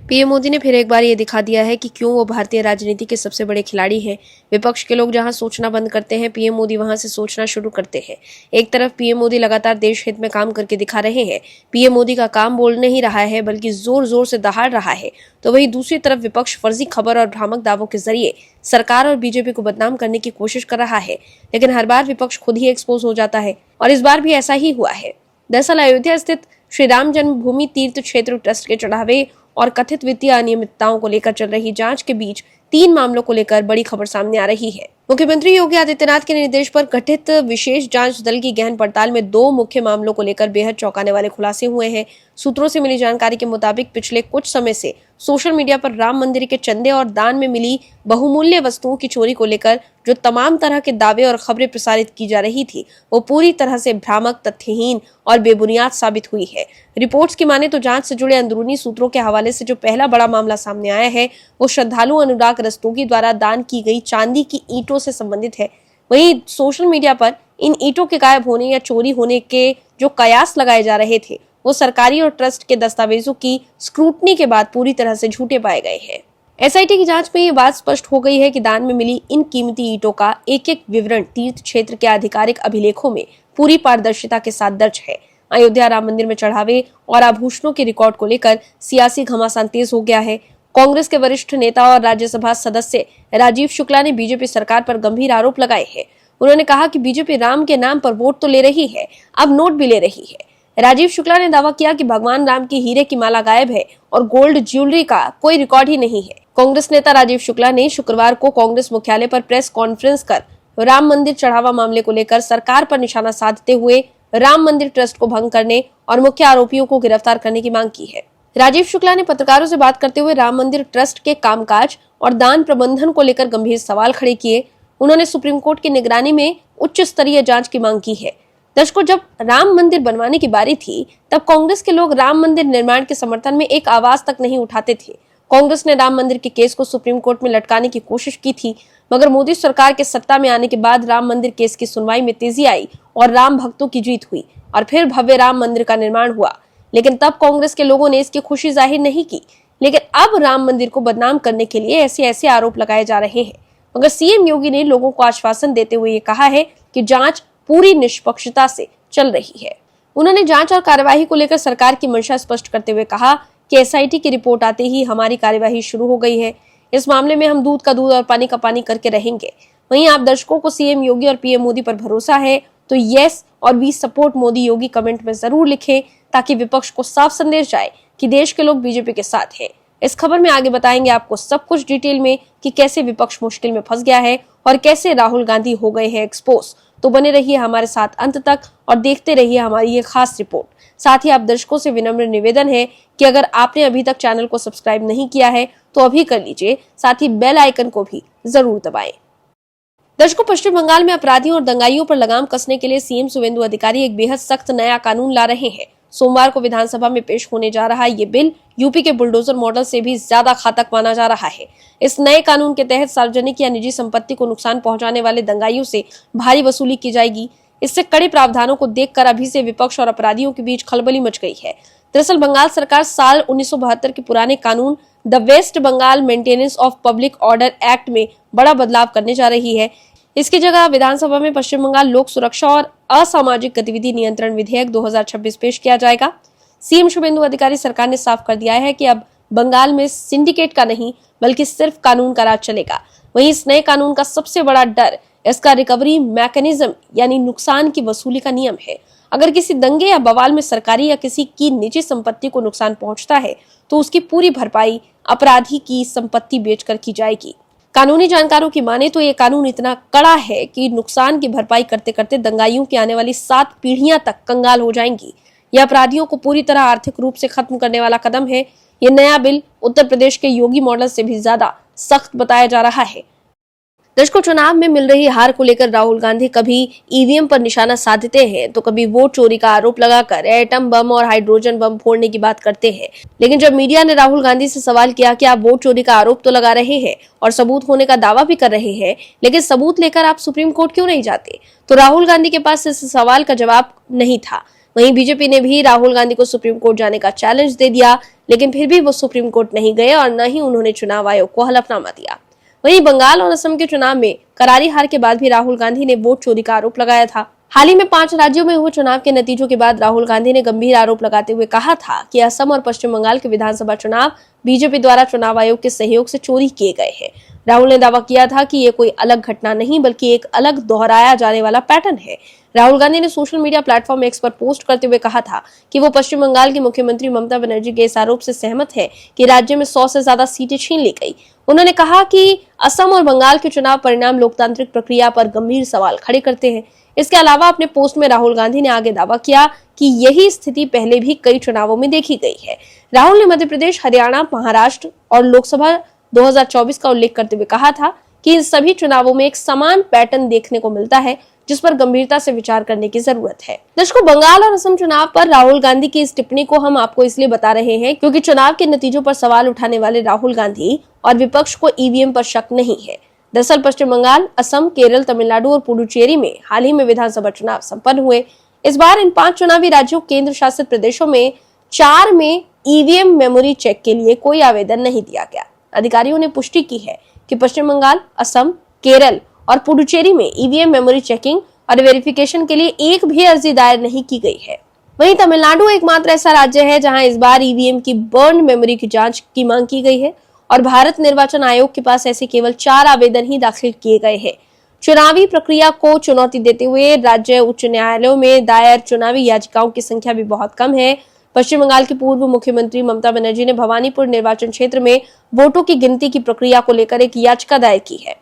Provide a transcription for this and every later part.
PM Modi ने फिर एक बार ये दिखा दिया है कि क्यों वो भारतीय राजनीति के सबसे बड़े खिलाड़ी हैं। विपक्ष के लोग जहां सोचना बंद करते हैं, पीएम मोदी वहां से सोचना शुरू करते हैं। एक तरफ पीएम मोदी लगातार देश हित में काम करके दिखा रहे हैं। पीएम मोदी का काम बोल नहीं रहा है बल्कि जोर जोर से दहाड़ रहा है, तो वहीं दूसरी तरफ विपक्ष फर्जी खबर और भ्रामक दावों के जरिए सरकार और बीजेपी को बदनाम करने की कोशिश कर रहा है। लेकिन हर बार विपक्ष खुद ही एक्सपोज हो जाता है और इस बार भी ऐसा ही हुआ है। दरअसल अयोध्या स्थित श्री राम जन्मभूमि तीर्थ क्षेत्र ट्रस्ट के चढ़ावे और कथित वित्तीय अनियमितताओं को लेकर चल रही जांच के बीच 3 मामलों को लेकर बड़ी खबर सामने आ रही है। मुख्यमंत्री योगी आदित्यनाथ के निर्देश पर गठित विशेष जांच दल की गहन पड़ताल में 2 मुख्य मामलों को लेकर बेहद चौंकाने वाले खुलासे हुए हैं। सूत्रों से मिली जानकारी के मुताबिक पिछले कुछ समय से सोशल मीडिया पर राम मंदिर के चंदे और दान में मिली बहुमूल्य वस्तुओं की चोरी को लेकर जो तमाम तरह के दावे और खबरें प्रसारित की जा रही थी, वो पूरी तरह से भ्रामक, तथ्यहीन और बेबुनियाद साबित हुई है। रिपोर्ट्स की माने तो जांच से जुड़े अंदरूनी सूत्रों के हवाले से जो पहला बड़ा मामला सामने आया है, वो श्रद्धालु अनुराग रस्तोगी द्वारा दान की गई चांदी की ईंटों से संबंधित है। वहीं सोशल मीडिया पर इन ईंटों के गायब होने या चोरी होने के जो कयास लगाए जा रहे थे, वो सरकारी और ट्रस्ट के दस्तावेजों की स्क्रूटनी के बाद पूरी तरह से झूठे पाए गए हैं। एसआईटी की जांच में ये बात स्पष्ट हो गई है कि दान में मिली इन कीमती ईंटों का एक-एक विवरण तीर्थ क्षेत्र के आधिकारिक अभिलेखों में पूरी पारदर्शिता के साथ दर्ज है। अयोध्या राम मंदिर में चढ़ावे और आभूषणों के रिकॉर्ड को लेकर सियासी घमासान तेज हो गया है। कांग्रेस के वरिष्ठ नेता और राज्यसभा सदस्य राजीव शुक्ला ने बीजेपी सरकार पर गंभीर आरोप लगाए हैं। उन्होंने कहा कि बीजेपी राम के नाम पर वोट तो ले रही है, अब नोट भी ले रही है। राजीव शुक्ला ने दावा किया कि भगवान राम की हीरे की माला गायब है और गोल्ड ज्वेलरी का कोई रिकॉर्ड ही नहीं है। कांग्रेस नेता राजीव शुक्ला ने शुक्रवार को कांग्रेस मुख्यालय पर प्रेस कॉन्फ्रेंस कर राम मंदिर चढ़ावा मामले को लेकर सरकार पर निशाना साधते हुए राम मंदिर ट्रस्ट को भंग करने और मुख्य आरोपियों को गिरफ्तार करने की मांग की है। राजीव शुक्ला ने पत्रकारों से बात करते हुए राम मंदिर ट्रस्ट के कामकाज और दान प्रबंधन को लेकर गंभीर सवाल खड़े किए। उन्होंने सुप्रीम कोर्ट की निगरानी में उच्च स्तरीय जांच की मांग की है। दर्शकों, जब राम मंदिर बनवाने की बारी थी, तब कांग्रेस के लोग राम मंदिर निर्माण के समर्थन में एक आवाज तक नहीं उठाते थे। कांग्रेस ने राम मंदिर के केस को सुप्रीम कोर्ट में लटकाने की कोशिश की थी, मगर मोदी सरकार के सत्ता में आने के बाद राम मंदिर केस की सुनवाई में तेजी आई और राम भक्तों की जीत हुई और फिर भव्य राम मंदिर का निर्माण हुआ। लेकिन तब कांग्रेस के लोगों ने इसकी खुशी जाहिर नहीं की। लेकिन अब राम मंदिर को बदनाम करने के लिए ऐसे आरोप लगाए जा रहे हैं। मगर सीएम योगी ने लोगों को आश्वासन देते हुए ये कहा है कि जांच पूरी निष्पक्षता से चल रही है। उन्होंने जांच और कार्यवाही को लेकर सरकार की मंशा स्पष्ट करते हुए कहा कि एसआईटी की रिपोर्ट आते ही हमारी कार्यवाही शुरू हो गई है। इस मामले में हम दूध का दूध और पानी का पानी करके रहेंगे। वहीं आप दर्शकों को सीएम योगी और पीएम मोदी पर भरोसा है तो यस और we support Modi Yogi comment में जरूर लिखें, ताकि विपक्ष को साफ संदेश जाए कि देश के लोग बीजेपी के साथ हैं। इस खबर में आगे बताएंगे आपको सब कुछ डिटेल में कि कैसे विपक्ष मुश्किल में फंस गया है और कैसे राहुल गांधी हो गए हैं एक्सपोज। तो बने रहिए हमारे साथ अंत तक और देखते रहिए हमारी ये खास रिपोर्ट। साथ ही आप दर्शकों से विनम्र निवेदन है कि अगर आपने अभी तक चैनल को सब्सक्राइब नहीं किया है तो अभी कर लीजिए, साथ ही बेल आइकन को भी जरूर दबाएं। दर्शकों, पश्चिम बंगाल में अपराधियों और दंगाइयों पर लगाम कसने के लिए सीएम शुवेंदु अधिकारी एक बेहद सख्त नया कानून ला रहे हैं। सोमवार को विधानसभा में पेश होने जा रहा ये बिल यूपी के बुलडोजर मॉडल से भी ज्यादा घातक माना जा रहा है। इस नए कानून के तहत सार्वजनिक या निजी संपत्ति को नुकसान पहुंचाने वाले दंगाइयों से भारी वसूली की जाएगी। इससे कड़े प्रावधानों को देखकर अभी से विपक्ष और अपराधियों के बीच खलबली मच गई है। दरअसल बंगाल सरकार साल 1972 के पुराने कानून the West Bengal maintenance of public order act में बड़ा बदलाव करने जा रही है। इसकी जगह विधानसभा में पश्चिम बंगाल लोक सुरक्षा और असामाजिक गतिविधि नियंत्रण विधेयक 2026 पेश किया जाएगा। सीएम शुवेंदु अधिकारी सरकार ने साफ कर दिया है कि अब बंगाल में सिंडिकेट का नहीं बल्कि सिर्फ कानून का राज चलेगा। वहीं इस नए कानून का सबसे बड़ा डर इसका रिकवरी मैकेनिज्म यानी नुकसान की वसूली का नियम है। अगर किसी दंगे या बवाल में सरकारी या किसी की निजी संपत्ति को नुकसान पहुंचता है तो उसकी पूरी भरपाई अपराधी की संपत्ति बेचकर की जाएगी। कानूनी जानकारों की माने तो ये कानून इतना कड़ा है कि नुकसान की भरपाई करते करते दंगाइयों की आने वाली 7 पीढ़ियां तक कंगाल हो जाएंगी। यह अपराधियों को पूरी तरह आर्थिक रूप से खत्म करने वाला कदम है। ये नया बिल उत्तर प्रदेश के योगी मॉडल से भी ज्यादा सख्त बताया जा रहा है। दर्शकों, चुनाव में मिल रही हार को लेकर राहुल गांधी कभी ईवीएम पर निशाना साधते हैं तो कभी वोट चोरी का आरोप लगाकर एटम बम और हाइड्रोजन बम फोड़ने की बात करते हैं। लेकिन जब मीडिया ने राहुल गांधी से सवाल किया कि आप वोट चोरी का आरोप तो लगा रहे हैं और सबूत होने का दावा भी कर रहे हैं, लेकिन सबूत लेकर आप सुप्रीम कोर्ट क्यों नहीं जाते, तो राहुल गांधी के पास इस सवाल का जवाब नहीं था। वहीं बीजेपी ने भी राहुल गांधी को सुप्रीम कोर्ट जाने का चैलेंज दे दिया, लेकिन फिर भी वो सुप्रीम कोर्ट नहीं गए और न ही उन्होंने चुनाव आयोग को हलफनामा दिया। वहीं बंगाल और असम के चुनाव में करारी हार के बाद भी राहुल गांधी ने वोट चोरी का आरोप लगाया था। हाल ही में 5 राज्यों में हुए चुनाव के नतीजों के बाद राहुल गांधी ने गंभीर आरोप लगाते हुए कहा था कि असम और पश्चिम बंगाल के विधानसभा चुनाव बीजेपी द्वारा चुनाव आयोग के सहयोग से चोरी किए गए हैं। राहुल ने दावा किया था कि ये कोई अलग घटना नहीं बल्कि एक अलग दोहराया जाने वाला पैटर्न है। राहुल गांधी ने सोशल मीडिया प्लेटफॉर्म एक्स पर पोस्ट करते हुए कहा था कि वो पश्चिम बंगाल की मुख्यमंत्री ममता बनर्जी के इस आरोप से सहमत है कि राज्य में 100 से ज्यादा सीटें छीन ली गई। उन्होंने कहा कि असम और बंगाल के चुनाव परिणाम लोकतांत्रिक प्रक्रिया पर गंभीर सवाल खड़े करते हैं। इसके अलावा अपने पोस्ट में राहुल गांधी ने आगे दावा किया कि यही स्थिति पहले भी कई चुनावों में देखी गई है। राहुल ने मध्य प्रदेश, हरियाणा, महाराष्ट्र और लोकसभा 2024 का उल्लेख करते हुए कहा था कि इन सभी चुनावों में एक समान पैटर्न देखने को मिलता है, जिस पर गंभीरता से विचार करने की जरूरत है। दर्शकों, बंगाल और असम चुनाव पर राहुल गांधी की इस टिप्पणी को हम आपको इसलिए बता रहे हैं क्योंकि चुनाव के नतीजों पर सवाल उठाने वाले राहुल गांधी और विपक्ष को ईवीएम पर शक नहीं है। दरअसल पश्चिम बंगाल, असम, केरल, तमिलनाडु और पुडुचेरी में हाल ही में विधानसभा चुनाव संपन्न हुए। इस बार इन 5 चुनावी राज्यों, केंद्र शासित प्रदेशों में 4 में ईवीएम मेमोरी चेक के लिए कोई आवेदन नहीं दिया गया। अधिकारियों ने पुष्टि की है कि पश्चिम बंगाल, असम, केरल और पुडुचेरी में ईवीएम मेमोरी चेकिंग और वेरिफिकेशन के लिए एक भी अर्जी दायर नहीं की गई है। वहीं तमिलनाडु एकमात्र ऐसा राज्य है जहां इस बार ईवीएम की बर्न मेमोरी की जांच की मांग की गई है और भारत निर्वाचन आयोग के पास ऐसे केवल 4 आवेदन ही दाखिल किए गए हैं। चुनावी प्रक्रिया को चुनौती देते हुए राज्य उच्च न्यायालयों में दायर चुनावी याचिकाओं की संख्या भी बहुत कम है। पश्चिम बंगाल की पूर्व मुख्यमंत्री ममता बनर्जी ने भवानीपुर निर्वाचन क्षेत्र में वोटों की गिनती की प्रक्रिया को लेकर एक याचिका दायर की है।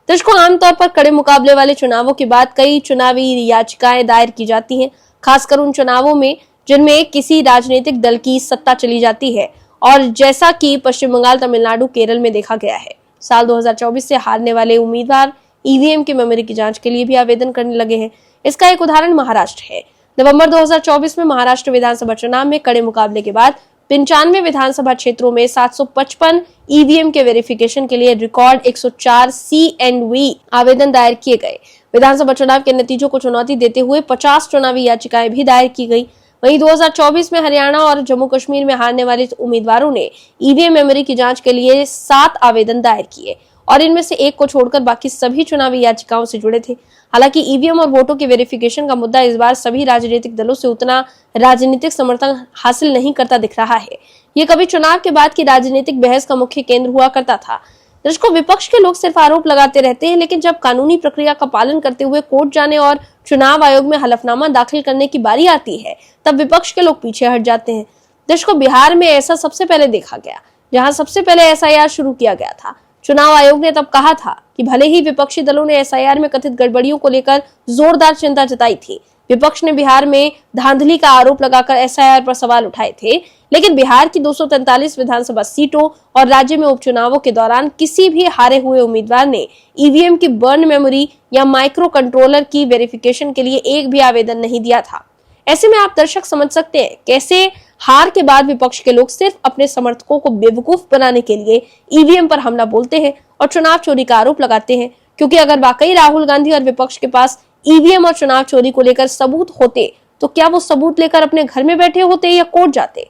दर्शकों, आमतौर पर कड़े मुकाबले वाले चुनावों के बाद कई चुनावी याचिकाएं दायर की जाती हैं, खासकर उन चुनावों में जिनमें किसी राजनीतिक दल की सत्ता चली जाती है और जैसा कि पश्चिम बंगाल, तमिलनाडु, केरल में देखा गया है। साल 2024 से हारने वाले उम्मीदवार ईवीएम की मेमोरी की जांच के लिए भी आवेदन करने लगे हैं। इसका एक उदाहरण महाराष्ट्र है। नवंबर 2024 में महाराष्ट्र विधानसभा चुनाव में कड़े मुकाबले के बाद 95 विधानसभा क्षेत्रों में 755 ईवीएम के वेरिफिकेशन के लिए रिकॉर्ड 104 CNV आवेदन दायर किए गए। विधानसभा चुनाव के नतीजों को चुनौती देते हुए 50 चुनावी याचिकाएं भी दायर की गई। वहीं 2024 में हरियाणा और जम्मू कश्मीर में हारने वाले उम्मीदवारों ने ईवीएम मेमोरी की जांच के लिए 7 आवेदन दायर किए और इनमें से एक को छोड़कर बाकी सभी चुनावी याचिकाओं से जुड़े थे। हालांकि ईवीएम और वोटों के वेरिफिकेशन का मुद्दा इस बार सभी राजनीतिक दलों से उतना राजनीतिक समर्थन हासिल नहीं करता दिख रहा है। ये कभी चुनाव के बाद की राजनीतिक बहस का मुख्य केंद्र हुआ करता था। दर्शकों, विपक्ष के लोग सिर्फ आरोप लगाते रहते हैं, लेकिन जब कानूनी प्रक्रिया का पालन करते हुए कोर्ट जाने और चुनाव आयोग में हलफनामा दाखिल करने की बारी आती है, तब विपक्ष के लोग पीछे हट जाते हैं। दर्शकों, बिहार में ऐसा सबसे पहले देखा गया, जहां सबसे पहले SIR शुरू किया गया था। चुनाव आयोग ने तब कहा था कि भले ही विपक्षी दलों ने SIR में कथित गड़बड़ियों को लेकर जोरदार चिंता जताई थी, विपक्ष ने बिहार में धांधली का आरोप लगाकर SIR पर सवाल उठाए थे, लेकिन बिहार की 243 विधानसभा सीटों और राज्य में उपचुनावों के दौरान किसी भी हारे हुए उम्मीदवार ने ईवीएम की बर्न मेमोरी या माइक्रो कंट्रोलर की वेरिफिकेशन के लिए एक भी आवेदन नहीं दिया था। ऐसे में आप दर्शक समझ सकते हैं कैसे हार के बाद विपक्ष के लोग सिर्फ अपने समर्थकों को बेवकूफ बनाने के लिए ईवीएम पर हमला बोलते हैं और चुनाव चोरी का आरोप लगाते हैं, क्योंकि अगर वाकई राहुल गांधी और विपक्ष के पास ईवीएम और चुनाव चोरी को लेकर सबूत होते तो क्या वो सबूत लेकर अपने घर में बैठे होते या कोर्ट जाते।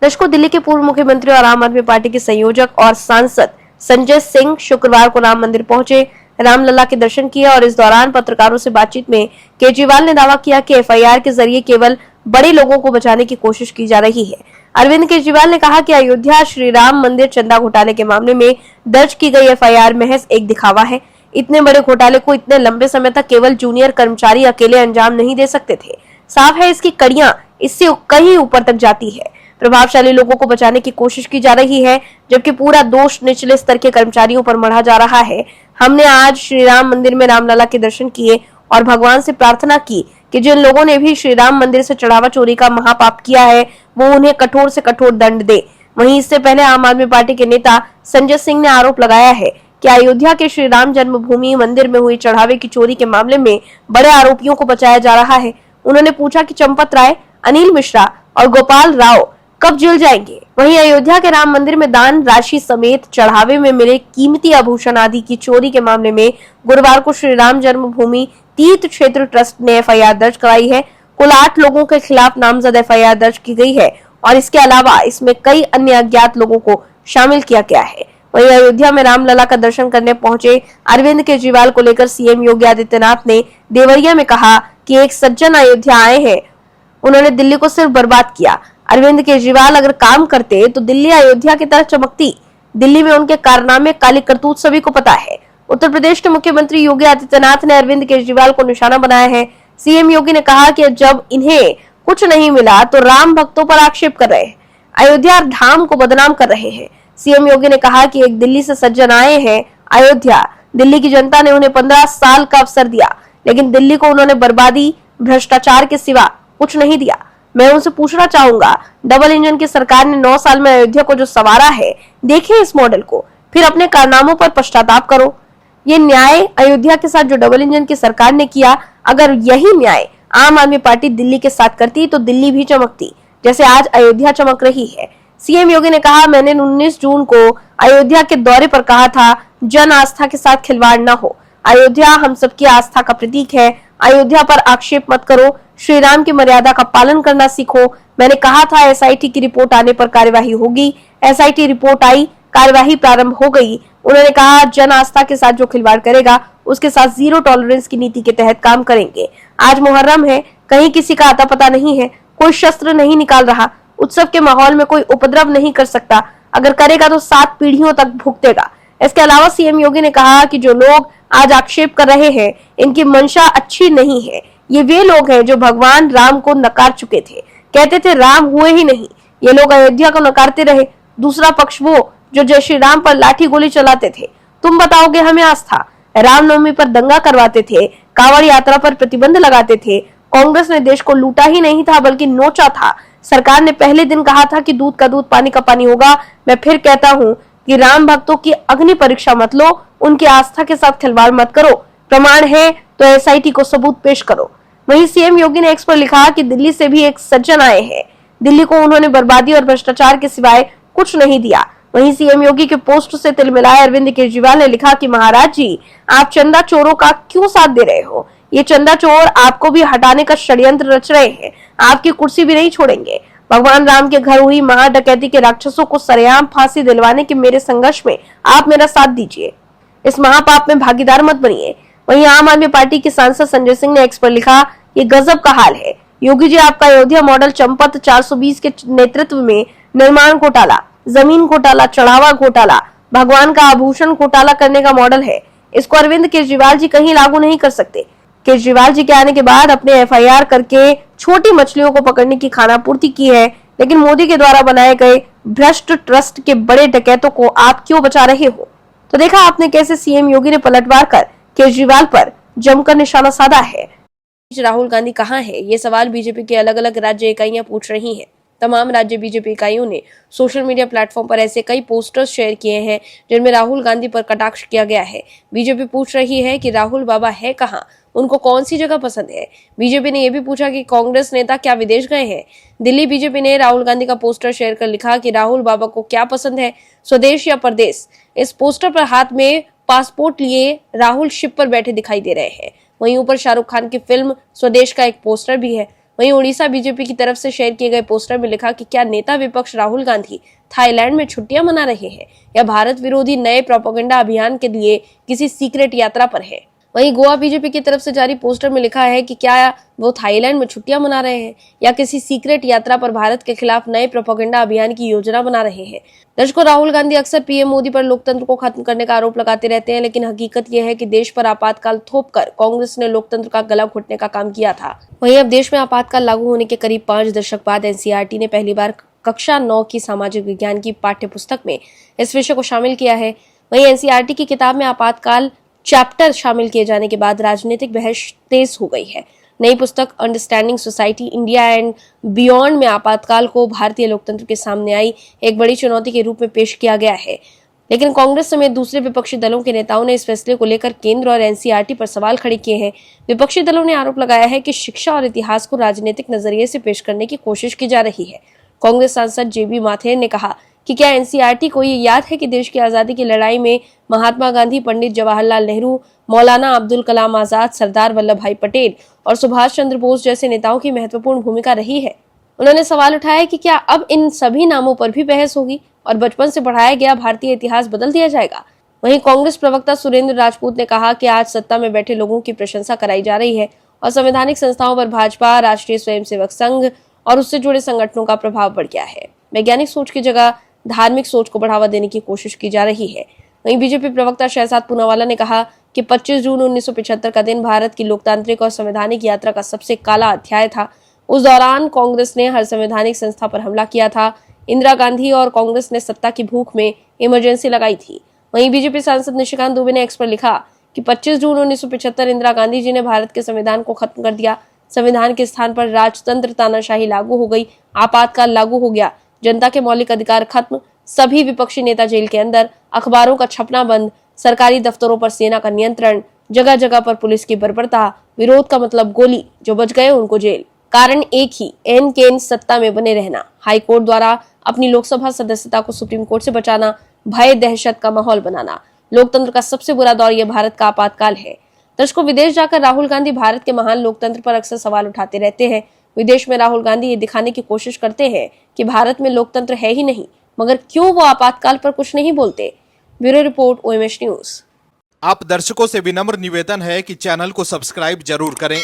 दर्शकों, दिल्ली के पूर्व मुख्यमंत्री और आम आदमी पार्टी के संयोजक और सांसद संजय सिंह शुक्रवार को राम मंदिर पहुंचे, रामलला के दर्शन किए और इस दौरान पत्रकारों से बातचीत में केजरीवाल ने दावा किया कि FIR के जरिए केवल बड़े लोगों को बचाने की कोशिश की जा रही है। अरविंद केजरीवाल ने कहा कि अयोध्या श्री राम मंदिर चंदा घोटाले के मामले में दर्ज की गई FIR महज एक दिखावा है। इतने बड़े घोटाले को इतने लंबे समय तक केवल जूनियर कर्मचारी अकेले अंजाम नहीं दे सकते थे। साफ है इसकी कड़ियां इससे कहीं ऊपर तक जाती है। प्रभावशाली लोगों को बचाने की कोशिश की जा रही है, जबकि पूरा दोष निचले स्तर के कर्मचारियों पर मढ़ा जा रहा है। हमने आज श्री राम मंदिर में रामलला के दर्शन किए और भगवान से प्रार्थना की कि जिन लोगों ने भी श्री राम मंदिर से चढ़ावा चोरी का महापाप किया है वो उन्हें कठोर से कठोर दंड दे। वहीं इससे पहले आम आदमी पार्टी के नेता संजय सिंह ने आरोप लगाया है कि अयोध्या के श्री राम जन्मभूमि मंदिर में हुई चढ़ावे की चोरी के मामले में बड़े आरोपियों को बचाया जा रहा है। उन्होंने पूछा कि चंपत राय, अनिल मिश्रा और गोपाल राव कब जेल जाएंगे। वहीं अयोध्या के राम मंदिर में दान राशि समेत चढ़ावे में मिले कीमती आभूषण आदि की चोरी के मामले में गुरुवार को श्री राम जन्मभूमि तीर्थ क्षेत्र ट्रस्ट ने FIR दर्ज कराई है। कुल 8 लोगों के खिलाफ नामजद एफआईआर दर्ज की गई है और इसके अलावा इसमें कई अन्य अज्ञात लोगों को शामिल किया गया है। वहीं अयोध्या में रामलला का दर्शन करने पहुंचे अरविंद केजरीवाल को लेकर सीएम योगी आदित्यनाथ ने देवरिया में कहा कि एक सज्जन अयोध्या आए हैं, उन्होंने दिल्ली को सिर्फ बर्बाद किया। अरविंद केजरीवाल अगर काम करते तो दिल्ली अयोध्या की तरह चमकती। दिल्ली में उनके कारनामे, काली करतूत सभी को पता है। उत्तर प्रदेश के मुख्यमंत्री योगी आदित्यनाथ ने अरविंद केजरीवाल को निशाना बनाया है। सीएम योगी ने कहा कि जब इन्हें कुछ नहीं मिला तो राम भक्तों पर आक्षेप कर रहे हैं, अयोध्या धाम को बदनाम कर रहे हैं। सीएम योगी ने कहा कि एक दिल्ली से सज्जन आए हैं अयोध्या, दिल्ली की जनता ने उन्हें 15 साल का अवसर दिया, लेकिन दिल्ली को उन्होंने बर्बादी, भ्रष्टाचार के सिवा कुछ नहीं दिया। मैं उनसे पूछना चाहूंगा, डबल इंजन की सरकार ने 9 साल में अयोध्या को जो संवारा है, देखिए इस मॉडल को, फिर अपने कारनामों पर पश्चाताप करो। ये न्याय अयोध्या के साथ जो डबल इंजन की सरकार ने किया, अगर यही न्याय आम आदमी पार्टी दिल्ली के साथ करती तो दिल्ली भी चमकती जैसे आज अयोध्या चमक रही है। सीएम योगी ने कहा, मैंने 19 जून को अयोध्या के दौरे पर कहा था, जन आस्था के साथ खिलवाड़ न हो। अयोध्या हम सबकी आस्था का प्रतीक है। अयोध्या पर आक्षेप मत करो, श्री राम की मर्यादा का पालन करना सीखो। मैंने कहा था एसआईटी की रिपोर्ट आने पर कार्यवाही होगी। एसआईटी रिपोर्ट आई, कार्यवाही प्रारंभ हो गई। उन्होंने कहा, जन आस्था के साथ जो खिलवाड़ करेगा उसके साथ जीरो टॉलरेंस की नीति के तहत काम करेंगे। आज मुहर्रम है, कहीं किसी का आता पता नहीं है, कोई शस्त्र नहीं निकाल रहा, उत्सव के माहौल में कोई उपद्रव नहीं कर सकता, अगर करेगा तो 7 पीढ़ियों तक भुगतेगा। इसके अलावा सीएम योगी ने कहा कि जो लोग आज आक्षेप कर रहे हैं, इनकी मंशा अच्छी नहीं है। ये वे लोग हैं जो भगवान राम को नकार चुके थे, कहते थे राम हुए ही नहीं। ये लोग अयोध्या को नकारते रहे। दूसरा पक्ष वो जो जय श्री राम पर लाठी गोली चलाते थे। तुम बताओगे हमें आस्था। रामनवमी पर दंगा करवाते थे, कांवड़ यात्रा पर प्रतिबंध लगाते थे। कांग्रेस ने देश को लूटा ही नहीं था बल्कि नोचा था। सरकार ने पहले दिन कहा था कि दूध का दूध पानी का पानी होगा। मैं फिर कहता हूँ कि राम भक्तों की अग्नि परीक्षा मत लो, उनकी आस्था के साथ खिलवाड़ मत करो। प्रमाण है तो एसआईटी को सबूत पेश करो। वहीं सीएम योगी ने एक्स पर लिखा कि दिल्ली से भी एक सज्जन आए हैं, दिल्ली को उन्होंने बर्बादी और भ्रष्टाचार के सिवाय कुछ नहीं दिया। वहीं सीएम योगी के पोस्ट से तिल मिलाए अरविंद केजरीवाल ने लिखा कि महाराज जी, आप चंदा चोरों का क्यों साथ दे रहे हो? ये चंदा चोर आपको भी हटाने का षड्यंत्र रच रहे हैं, आपकी कुर्सी भी नहीं छोड़ेंगे। भगवान राम के घर हुई महा डकैती के राक्षसों को सरेआम फांसी दिलवाने के मेरे संघर्ष में आप मेरा साथ दीजिए, इस महापाप में भागीदार मत बनिए। वहीं आम आदमी पार्टी के सांसद संजय सिंह ने एक्स पर लिखा, ये गजब का हाल है योगी जी, आपका अयोध्या मॉडल चंपत 420 के नेतृत्व में निर्माण घोटाला, जमीन घोटाला, चढ़ावा घोटाला, भगवान का आभूषण घोटाला करने का मॉडल है। इसको अरविंद केजरीवाल जी कहीं लागू नहीं कर सकते। केजरीवाल जी के आने के बाद अपने एफआईआर करके छोटी मछलियों को पकड़ने की खानापूर्ति की है, लेकिन मोदी के द्वारा बनाए गए भ्रष्ट ट्रस्ट के बड़े डकैतों को आप क्यों बचा रहे हो? तो देखा आपने कैसे सीएम योगी ने पलटवार कर केजरीवाल पर जमकर निशाना साधा है। राहुल गांधी कहाँ है? ये सवाल बीजेपी के अलग अलग राज्य इकाइयां पूछ रही हैं। तमाम राज्य बीजेपी इकाइयों ने सोशल मीडिया प्लेटफॉर्म पर ऐसे कई पोस्टर्स शेयर किए हैं जिनमें राहुल गांधी पर कटाक्ष किया गया है। बीजेपी पूछ रही है कि राहुल बाबा है कहाँ, उनको कौन सी जगह पसंद है। बीजेपी ने यह भी पूछा कि कांग्रेस नेता क्या विदेश गए हैं। दिल्ली बीजेपी ने राहुल गांधी का पोस्टर शेयर कर लिखा कि राहुल बाबा को क्या पसंद है, स्वदेश या परदेश। इस पोस्टर पर हाथ में पासपोर्ट लिए राहुल शिप पर बैठे दिखाई दे रहे हैं। वहीं ऊपर शाहरुख खान की फिल्म स्वदेश का एक पोस्टर भी है। वहीं उड़ीसा बीजेपी की तरफ से शेयर किए गए पोस्टर में लिखा कि क्या नेता विपक्ष राहुल गांधी थाईलैंड में छुट्टियां मना रहे हैं या भारत विरोधी नए प्रोपेगेंडा अभियान के लिए किसी सीक्रेट यात्रा पर है। वहीं गोवा बीजेपी की तरफ से जारी पोस्टर में लिखा है कि क्या वो थाईलैंड में छुट्टियां मना रहे हैं या किसी सीक्रेट यात्रा पर भारत के खिलाफ नए प्रोपेगेंडा अभियान की योजना बना रहे हैं। दर्शकों, राहुल गांधी अक्सर पीएम मोदी पर लोकतंत्र को खत्म करने का आरोप लगाते रहते हैं, लेकिन हकीकत यह है कि देश पर आपातकाल थोपकर कांग्रेस ने लोकतंत्र का गला घोटने का काम किया था। वहीं अब देश में आपातकाल लागू होने के करीब 5 दशक बाद एनसीईआरटी ने पहली बार कक्षा 9 की सामाजिक विज्ञान की पाठ्य पुस्तक में इस विषय को शामिल किया है। वहीं एनसीईआरटी की किताब में आपातकाल चैप्टर शामिल किए जाने के बाद राजनीतिक बहस तेज हो गई है। नई पुस्तक understanding society India and beyond में आपातकाल को भारतीय लोकतंत्र के सामने आई एक बड़ी चुनौती के रूप में पेश किया गया है, लेकिन कांग्रेस समेत दूसरे विपक्षी दलों के नेताओं ने इस फैसले को लेकर केंद्र और एनसीईआरटी पर सवाल खड़े किए हैं। विपक्षी दलों ने आरोप लगाया है कि शिक्षा और इतिहास को राजनीतिक नजरिए से पेश करने की कोशिश की जा रही है। कांग्रेस सांसद जेबी माथेर ने कहा कि क्या एनसीईआरटी को ये याद है कि देश की आजादी की लड़ाई में महात्मा गांधी, पंडित जवाहरलाल नेहरू, मौलाना अब्दुल कलाम आजाद, सरदार वल्लभ भाई पटेल और सुभाष चंद्र बोस जैसे नेताओं की महत्वपूर्ण भूमिका रही है। उन्होंने सवाल उठाया कि क्या अब इन सभी नामों पर भी बहस होगी और बचपन से पढ़ाया गया भारतीय इतिहास बदल दिया जाएगा। वहीं कांग्रेस प्रवक्ता सुरेंद्र राजपूत ने कहा कि आज सत्ता में बैठे लोगों की प्रशंसा कराई जा रही है और संवैधानिक संस्थाओं पर भाजपा, राष्ट्रीय स्वयंसेवक संघ और उससे जुड़े संगठनों का प्रभाव बढ़ गया है। वैज्ञानिक सोच की जगह धार्मिक सोच को बढ़ावा देने की कोशिश की जा रही है। वहीं बीजेपी प्रवक्ता शहजाद पूनावाला ने कहा कि 25 जून 1975 का दिन भारत की लोकतांत्रिक और संवैधानिक यात्रा का सबसे काला अध्याय था। उस दौरान कांग्रेस ने हर संवैधानिक संस्था पर हमला किया था। इंदिरा गांधी और कांग्रेस ने सत्ता की भूख में इमरजेंसी लगाई थी। वहीं बीजेपी सांसद निशिकांत दुबे ने एक्स पर लिखा कि 25 जून 1975 इंदिरा गांधी जी ने भारत के संविधान को खत्म कर दिया। संविधान के स्थान पर राजतंत्र, तानाशाही लागू हो गई, आपातकाल लागू हो गया, जनता के मौलिक अधिकार खत्म, सभी विपक्षी नेता जेल के अंदर, अखबारों का छपना बंद, सरकारी दफ्तरों पर सेना का नियंत्रण, जगह जगह पर पुलिस की बर्बरता, विरोध का मतलब गोली, जो बच गए उनको जेल। कारण एक ही, एन केन सत्ता में बने रहना, हाई कोर्ट द्वारा अपनी लोकसभा सदस्यता को सुप्रीम कोर्ट से बचाना, भय दहशत का माहौल बनाना। लोकतंत्र का सबसे बुरा दौर यह भारत का आपातकाल है। दर्शकों, विदेश जाकर राहुल गांधी भारत के महान लोकतंत्र पर अक्सर सवाल उठाते रहते हैं। विदेश में राहुल गांधी ये दिखाने की कोशिश करते हैं कि भारत में लोकतंत्र है ही नहीं, मगर क्यों वो आपातकाल पर कुछ नहीं बोलते। Bureau report, OMH news. आप दर्शकों से विनम्र निवेदन है कि चैनल को सब्सक्राइब जरूर करें